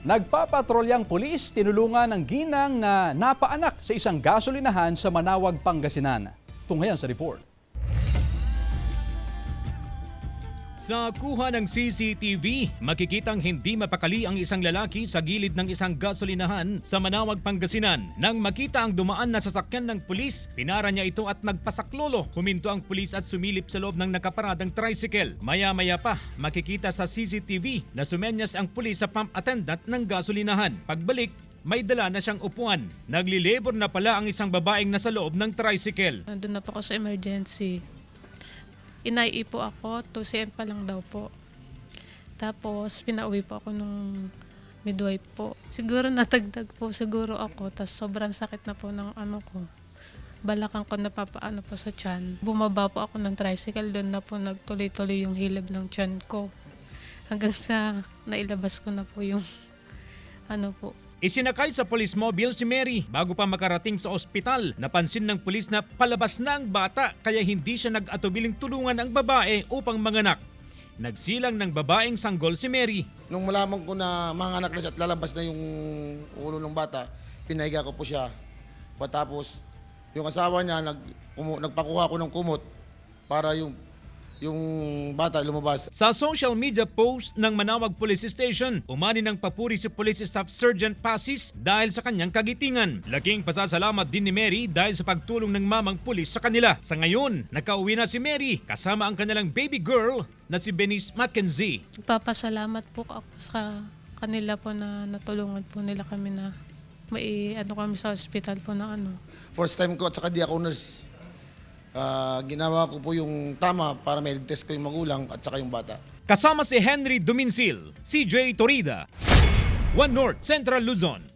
Nagpapatrolyang pulis tinulungan ng ginang na napaanak sa isang gasolinahan sa Manawag, Pangasinan. Tunghayan sa report. Sa kuha ng CCTV, makikitang hindi mapakali ang isang lalaki sa gilid ng isang gasolinahan sa Manawag, Pangasinan. Nang makita ang dumaan na sasakyan ng pulis, pinara niya ito at nagpasaklolo. Huminto ang pulis at sumilip sa loob ng nakaparadang tricycle. Maya-maya pa, makikita sa CCTV na sumenyas ang pulis sa pump attendant ng gasolinahan. Pagbalik, may dala na siyang upuan. Naglilibor na pala ang isang babaeng nasa loob ng tricycle. Nandun na po ako sa emergency. Inai po ako, 2 cm pa lang daw po. Tapos, pinauwi po ako nung midwife po. Siguro natagdag po siguro ako, tapos sobrang sakit na po ng ano ko. Balakang ko napapaano po sa tiyan. Bumaba po ako ng tricycle, doon na po nagtuloy-tuloy yung hilab ng tiyan ko. Hanggang sa nailabas ko na po yung ano po. Isinakay sa police mobile si Mary bago pa makarating sa ospital. Napansin ng pulis na palabas na ang bata kaya hindi siya nag-atubiling tulungan ang babae upang manganak. Nagsilang ng babaeng sanggol si Mary. Nung malaman ko na manganak na siya at lalabas na yung ulo ng bata, pinahiga ko po siya. Patapos, yung asawa niya, nagpakuha ko ng kumot para yung bata lumabas. Sa social media post ng Manawag Police Station, umani ng papuri si Police Staff Sergeant Pasis dahil sa kanyang kagitingan. Laking pasasalamat din ni Mary dahil sa pagtulong ng mamang pulis sa kanila. Sa ngayon, nakauwi na si Mary kasama ang kanilang baby girl na si Benice Mackenzie. Papasalamat po ako sa kanila po na natulungan po nila kami na may ano kami sa hospital po na ano. First time ko at saka di ako nurse. Ginawa ko po yung tama para may test ko yung magulang at saka yung bata. Kasama si Henry Duminsil, CJ Torida, One North Central Luzon.